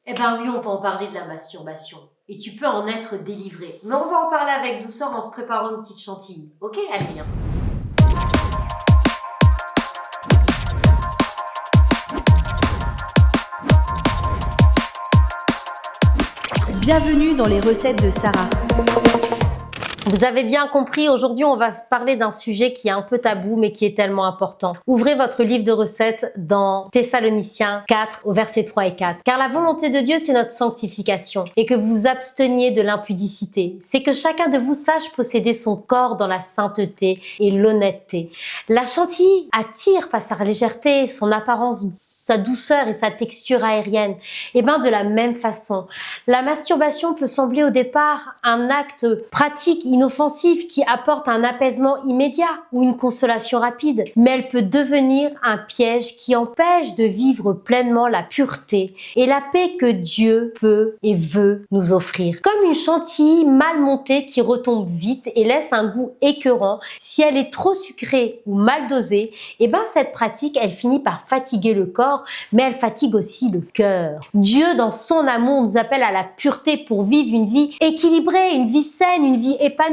Eh ben oui, on va en parler de la masturbation. Et tu peux en être délivré. Mais on va en parler avec douceur en se préparant une petite chantilly. Ok, allez, viens. Bienvenue dans les recettes de Sarah. Vous avez bien compris, aujourd'hui on va se parler d'un sujet qui est un peu tabou mais qui est tellement important. Ouvrez votre livre de recettes dans Thessaloniciens 4 au verset 3 et 4. Car la volonté de Dieu c'est notre sanctification et que vous vous absteniez de l'impudicité. C'est que chacun de vous sache posséder son corps dans la sainteté et l'honnêteté. La chantilly attire par sa légèreté, son apparence, sa douceur et sa texture aérienne. Et bien de la même façon, la masturbation peut sembler au départ un acte pratique, inoffensif, qui apporte un apaisement immédiat ou une consolation rapide, mais elle peut devenir un piège qui empêche de vivre pleinement la pureté et la paix que Dieu peut et veut nous offrir. Comme une chantilly mal montée qui retombe vite et laisse un goût écœurant, si elle est trop sucrée ou mal dosée, et ben cette pratique, elle finit par fatiguer le corps, mais elle fatigue aussi le cœur. Dieu, dans son amour, nous appelle à la pureté pour vivre une vie équilibrée, une vie saine, une vie épanouie.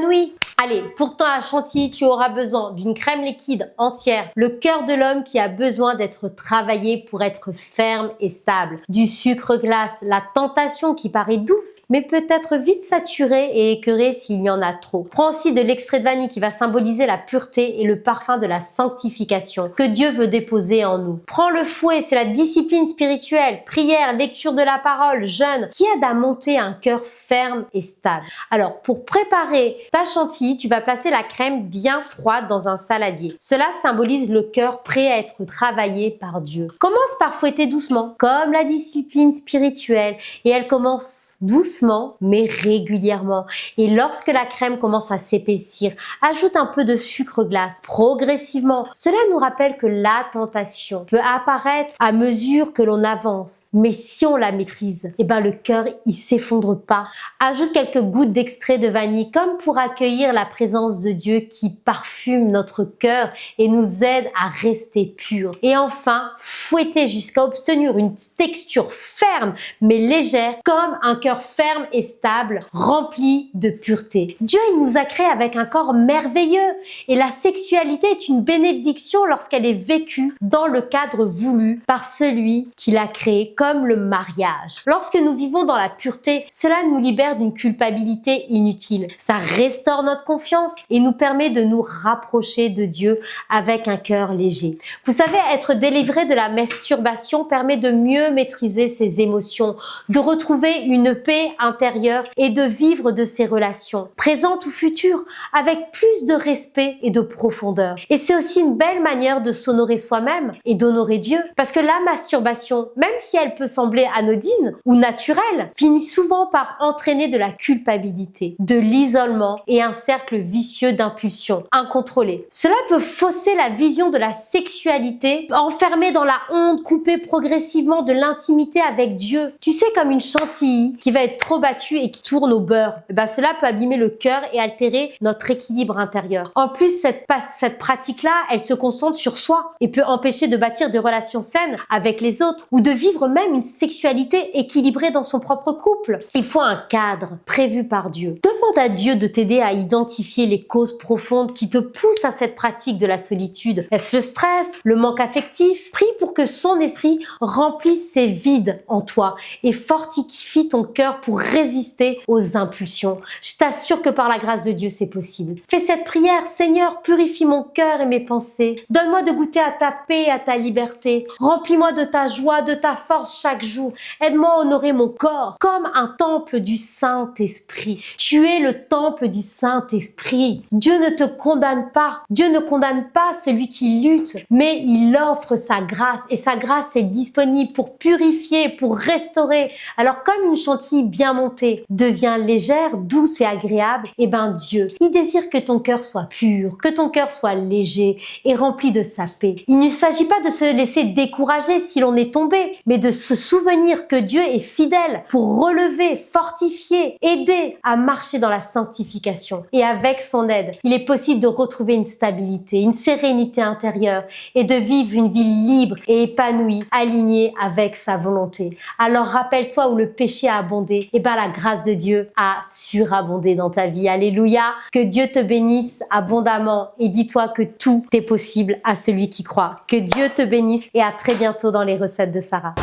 Allez, pour ta chantilly, tu auras besoin d'une crème liquide entière, le cœur de l'homme qui a besoin d'être travaillé pour être ferme et stable, du sucre glace, la tentation qui paraît douce, mais peut être vite saturée et écœurée s'il y en a trop. Prends aussi de l'extrait de vanille qui va symboliser la pureté et le parfum de la sanctification que Dieu veut déposer en nous. Prends le fouet, c'est la discipline spirituelle, prière, lecture de la parole, jeûne, qui aide à monter un cœur ferme et stable. Alors, pour préparer ta chantilly, tu vas placer la crème bien froide dans un saladier. Cela symbolise le cœur prêt à être travaillé par Dieu. Commence par fouetter doucement, comme la discipline spirituelle, et elle commence doucement, mais régulièrement. Et lorsque la crème commence à s'épaissir, ajoute un peu de sucre glace, progressivement. Cela nous rappelle que la tentation peut apparaître à mesure que l'on avance, mais si on la maîtrise, et ben le cœur, il s'effondre pas. Ajoute quelques gouttes d'extrait de vanille, comme pour accueillir la présence de Dieu qui parfume notre cœur et nous aide à rester purs. Et enfin, fouetter jusqu'à obtenir une texture ferme mais légère, comme un cœur ferme et stable, rempli de pureté. Dieu, il nous a créés avec un corps merveilleux et la sexualité est une bénédiction lorsqu'elle est vécue dans le cadre voulu par celui qui l'a créé, comme le mariage. Lorsque nous vivons dans la pureté, cela nous libère d'une culpabilité inutile. Ça restaure notre confiance et nous permet de nous rapprocher de Dieu avec un cœur léger. Vous savez, être délivré de la masturbation permet de mieux maîtriser ses émotions, de retrouver une paix intérieure et de vivre de ses relations, présentes ou futures, avec plus de respect et de profondeur. Et c'est aussi une belle manière de s'honorer soi-même et d'honorer Dieu, parce que la masturbation, même si elle peut sembler anodine ou naturelle, finit souvent par entraîner de la culpabilité, de l'isolement et un cercle vicieux d'impulsions incontrôlées. Cela peut fausser la vision de la sexualité, enfermer dans la honte, couper progressivement de l'intimité avec Dieu. Tu sais, comme une chantilly qui va être trop battue et qui tourne au beurre. Cela peut abîmer le cœur et altérer notre équilibre intérieur. En plus, cette pratique-là, elle se concentre sur soi et peut empêcher de bâtir des relations saines avec les autres ou de vivre même une sexualité équilibrée dans son propre couple. Il faut un cadre prévu par Dieu. Demande à Dieu de t'aider à identifier les causes profondes qui te poussent à cette pratique de la solitude. Est-ce le stress, le manque affectif? Prie pour que son esprit remplisse ces vides en toi et fortifie ton cœur pour résister aux impulsions. Je t'assure que par la grâce de Dieu, c'est possible. Fais cette prière: Seigneur, purifie mon cœur et mes pensées. Donne-moi de goûter à ta paix et à ta liberté. Remplis-moi de ta joie, de ta force chaque jour. Aide-moi à honorer mon corps comme un temple du Saint-Esprit. Tu es le temple du Saint-Esprit. Dieu ne te condamne pas. Dieu ne condamne pas celui qui lutte, mais il offre sa grâce et sa grâce est disponible pour purifier, pour restaurer. Alors comme une chantilly bien montée devient légère, douce et agréable, et Dieu, il désire que ton cœur soit pur, que ton cœur soit léger et rempli de sa paix. Il ne s'agit pas de se laisser décourager si l'on est tombé, mais de se souvenir que Dieu est fidèle pour relever, fortifier, aider à marcher dans la sanctification et et avec son aide, il est possible de retrouver une stabilité, une sérénité intérieure et de vivre une vie libre et épanouie, alignée avec sa volonté. Alors rappelle-toi où le péché a abondé, et la grâce de Dieu a surabondé dans ta vie. Alléluia. Que Dieu te bénisse abondamment et dis-toi que tout est possible à celui qui croit. Que Dieu te bénisse et à très bientôt dans les recettes de Sarah.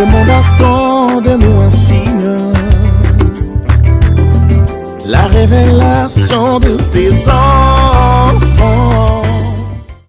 Le monde attend de nous un signe, la révélation de tes anges.